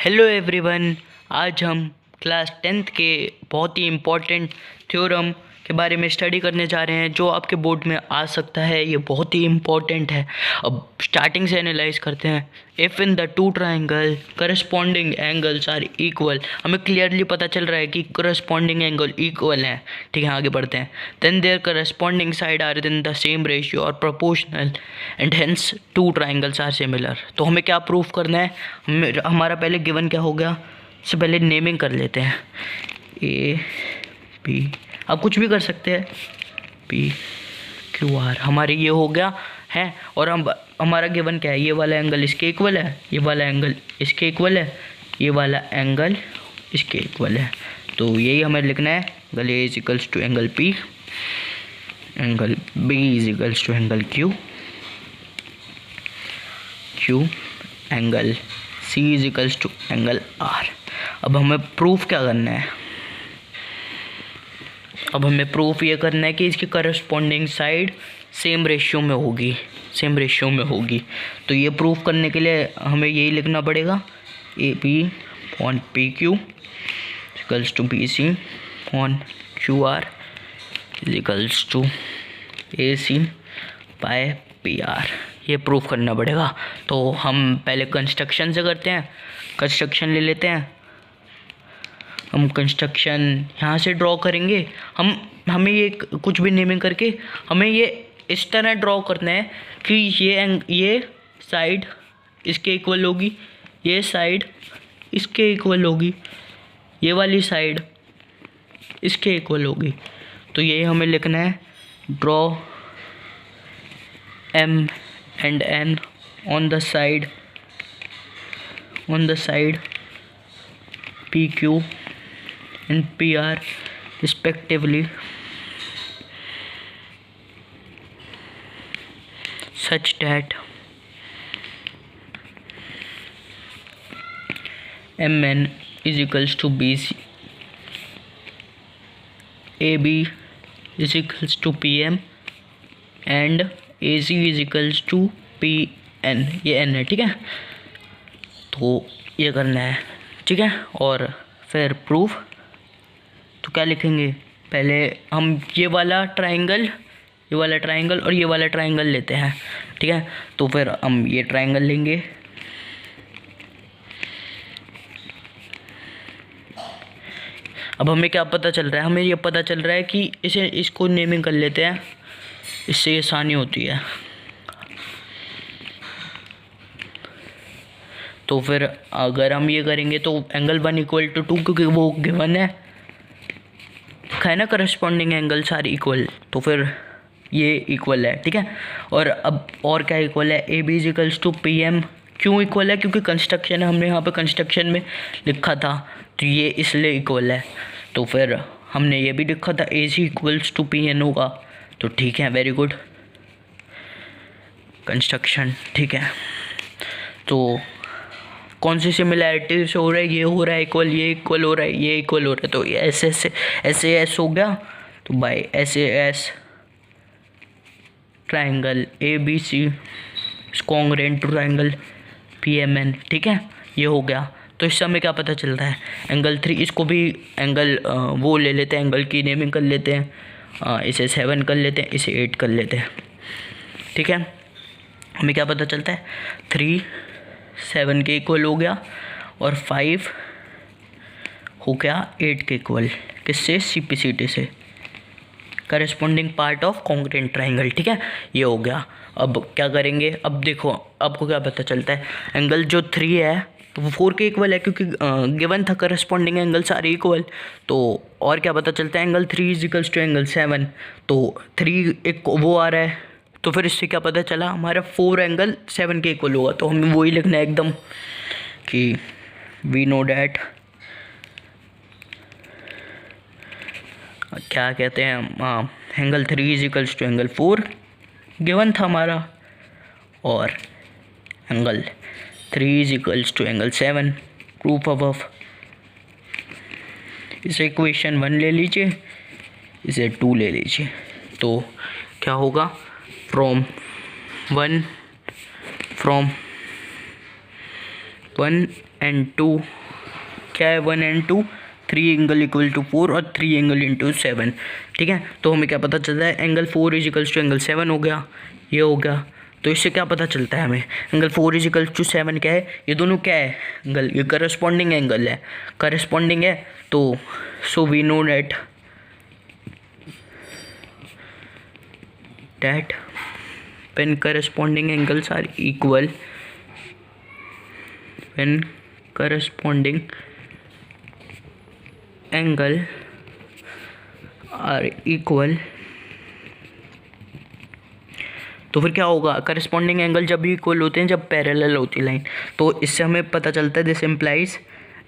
Hello everyone. आज हम class 10th के बहुत ही इम्पोर्टेंट थ्योरम के बारे में स्टडी करने जा रहे हैं जो आपके बोर्ड में आ सकता है। ये बहुत ही इम्पोर्टेंट है। अब स्टार्टिंग से एनालाइज करते हैं। If in the two triangle corresponding angles are equal, हमें क्लियरली पता चल रहा है कि करस्पॉन्डिंग एंगल इक्वल है। ठीक है, आगे बढ़ते हैं। Then their corresponding side are in the same ratio और proportional and hence two triangles are similar. तो हमें क्या प्रूफ करना है? हमारा पहले गिवन क्या हो गया, इससे पहले नेमिंग कर लेते हैं। ए बी, आप कुछ भी कर सकते हैं। पी क्यू आर हमारे ये हो गया है। और हम हमारा गिवन क्या है, ये वाला एंगल इसके इक्वल है, ये वाला एंगल इसके इक्वल है, ये वाला एंगल इसके इक्वल है। तो यही हमें लिखना है। Angle A is equals to angle P, angle B is equals to angle Q, Q angle C is equals to angle R. अब हमें प्रूफ क्या करना है? अब हमें प्रूफ ये करना है कि इसकी करस्पॉन्डिंग साइड सेम रेशियो में होगी, सेम रेशियो में होगी। तो ये प्रूफ करने के लिए हमें यही लिखना पड़ेगा, A P on P Q equals to B C on Q R equals to A C by P R. ये प्रूफ करना पड़ेगा। तो हम पहले कंस्ट्रक्शन से करते हैं। कंस्ट्रक्शन ले लेते हैं। हम कंस्ट्रक्शन यहाँ से ड्रॉ करेंगे। हमें ये कुछ भी नेमिंग करके हमें ये इस तरह ड्रॉ करना है कि ये साइड इसके इक्वल होगी, ये साइड इसके इक्वल होगी, ये वाली साइड इसके इक्वल होगी। तो ये हमें लिखना है, draw M and N on the side P Q and PR respectively such that MN is equals to BC, AB is equals to PM and AC is equals to PN। ये N है, ठीक है। तो ये करना है, ठीक है। और फिर प्रूफ तो क्या लिखेंगे? पहले हम ये वाला ट्राइंगल और ये वाला ट्राइंगल लेते हैं, ठीक है। तो फिर हम ये ट्राइंगल लेंगे। अब हमें क्या पता चल रहा है? हमें ये पता चल रहा है कि इसको नेमिंग कर लेते हैं, इससे आसानी होती है। तो फिर अगर हम ये करेंगे तो एंगल 1 इक्वल टू 2, क्योंकि वो गिवन है ना, करस्पॉन्डिंग एंगल्स आर इक्वल। तो फिर ये इक्वल है, ठीक है। और अब और क्या इक्वल है? A B is equals to P M. क्यों इक्वल है? क्योंकि कंस्ट्रक्शन है, हमने यहाँ पे कंस्ट्रक्शन में लिखा था, तो ये इसलिए इक्वल है। तो फिर हमने ये भी लिखा था ए सी इक्वल्स टू पी एन होगा। तो ठीक है, वेरी गुड कंस्ट्रक्शन, ठीक है। तो कौन सी सिमिलैरिटी से हो रहा है? ये हो रहा है इक्वल, ये इक्वल हो रहा है, ये इक्वल हो रहा है। तो ये एस हो गया। तो by S triangle A B C congruent to triangle P M N, ठीक है। ये हो गया। तो इससे हमें क्या पता चलता है? एंगल 3, इसको भी एंगल वो ले लेते हैं, एंगल की नेमिंग कर लेते हैं। इसे 7 कर लेते हैं, इसे 8 कर लेते हैं, ठीक है। हमें क्या पता चलता है? 3 7 के इक्वल हो गया और 5 हो गया 8 के इक्वल। किससे? CPCT से, corresponding part of congruent triangle, ठीक है। ये हो गया। अब क्या करेंगे? अब देखो, आपको क्या पता चलता है? एंगल जो 3 है तो वो 4 के इक्वल है, क्योंकि गिवन था करस्पॉन्डिंग एंगल सारे इक्वल। तो और क्या पता चलता है? Angle 3 is equals to angle 7। तो 3 एक वो आ रहा है, तो फिर इससे क्या पता चला? हमारा 4 एंगल 7 के इक्वल होगा। तो हमें वही लिखना है एकदम कि वी नो डैट, क्या कहते हैं, हाँ, angle 3 is equals to angle 4 given था हमारा, और angle 3 is equals to angle 7 proof above. इसे इक्वेशन 1 ले लीजिए, इसे 2 ले लीजिए। तो क्या होगा? फ्रॉम 1 and 2 क्या है, 1 and 2 3 एंगल इक्वल टू 4 और 3 एंगल इंटू 7। ठीक है, तो हमें क्या पता चलता है, एंगल 4 इजिकल्स टू एंगल 7 हो गया, ये हो गया। तो इससे क्या पता चलता है हमें, एंगल 4 इजिकल्स टू 7 क्या है, ये दोनों क्या है एंगल, ये करस्पॉन्डिंग एंगल है, करस्पॉन्डिंग है। तो so we know that when corresponding angles are equal, when corresponding angle are equal, तो फिर क्या होगा, करस्पॉन्डिंग एंगल जब भी इक्वल होते हैं जब पैरेलल होती है लाइन। तो इससे हमें पता चलता है this implies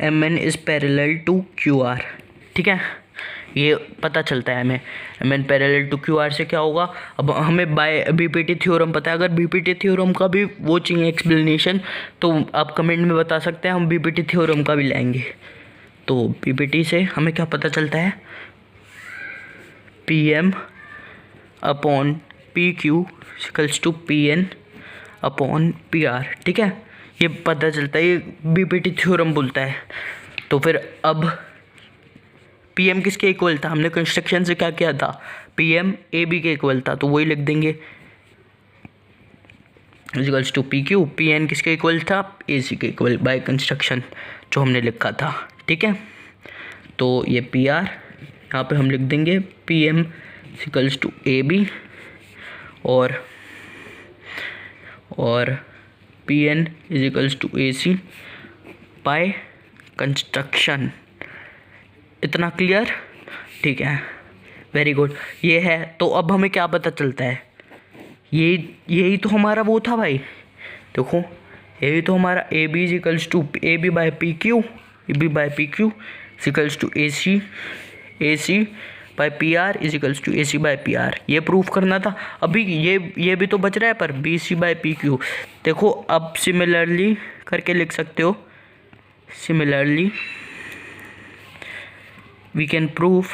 MN is parallel to QR। ठीक है, ये पता चलता है हमें MN पैरेलल टू QR से क्या होगा। अब हमें बाय BPT थ्योरम पता है, अगर BPT थ्योरम का भी वो चाहिए एक्सप्लेनेशन तो आप कमेंट में बता सकते हैं, हम BPT थ्योरम का भी लाएंगे। तो BPT से हमें क्या पता चलता है, PM upon PQ equals to PN upon PR। ठीक है, ये पता चलता है, ये BPT थ्योरम बोलता है। तो फिर अब PM किसके इक्वल था, हमने कंस्ट्रक्शन से क्या किया था, PM AB के इक्वल था, तो वही लिख देंगे इक्वल्स टू PQ, PN किसके इक्वल था, AC के इक्वल बाय कंस्ट्रक्शन जो हमने लिखा था। ठीक है, तो ये PR यहाँ पे हम लिख देंगे PM इक्वल्स टू AB और PN is equals to AC by construction. इतना क्लियर, ठीक है, वेरी गुड। ये है, तो अब हमें क्या पता चलता है, यही तो हमारा वो था भाई, देखो यही तो हमारा AB is equals to AB by PQ, AB by PQ equals to AC by PR is equals to AC by PR, ये प्रूफ करना था। अभी ये भी तो बच रहा है पर BC बाय PQ। देखो अब सिमिलरली करके लिख सकते हो, similarly we can prove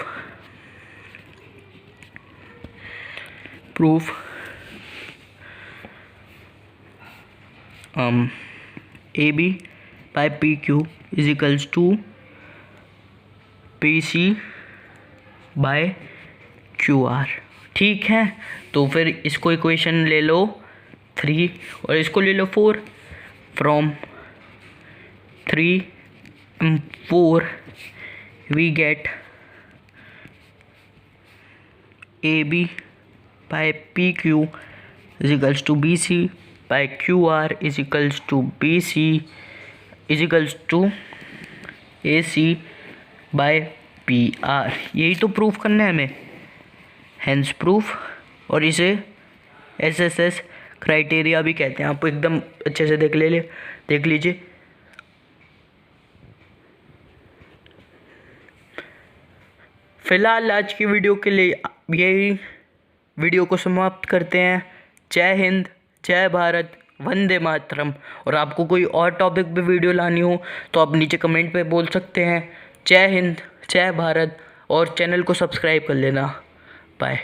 AB by PQ is equals to PC by QR। ठीक है, तो फिर इसको इक्वेशन ले लो 3 और इसको ले लो 4, from 3 and 4 we get AB by PQ is equals to BC by QR is equals to BC is equals to AC by PR। यही तो प्रूफ करना है हमें, हेंस प्रूफ। और इसे SSS क्राइटेरिया भी कहते हैं, आप एकदम अच्छे से देख लीजिए। फिलहाल आज की वीडियो के लिए यही वीडियो को समाप्त करते हैं। जय हिंद, जय भारत, वंदे मातरम। और आपको कोई और टॉपिक पे वीडियो लानी हो तो आप नीचे कमेंट पे बोल सकते हैं। जय हिंद, जय भारत, और चैनल को सब्सक्राइब कर लेना। बाय।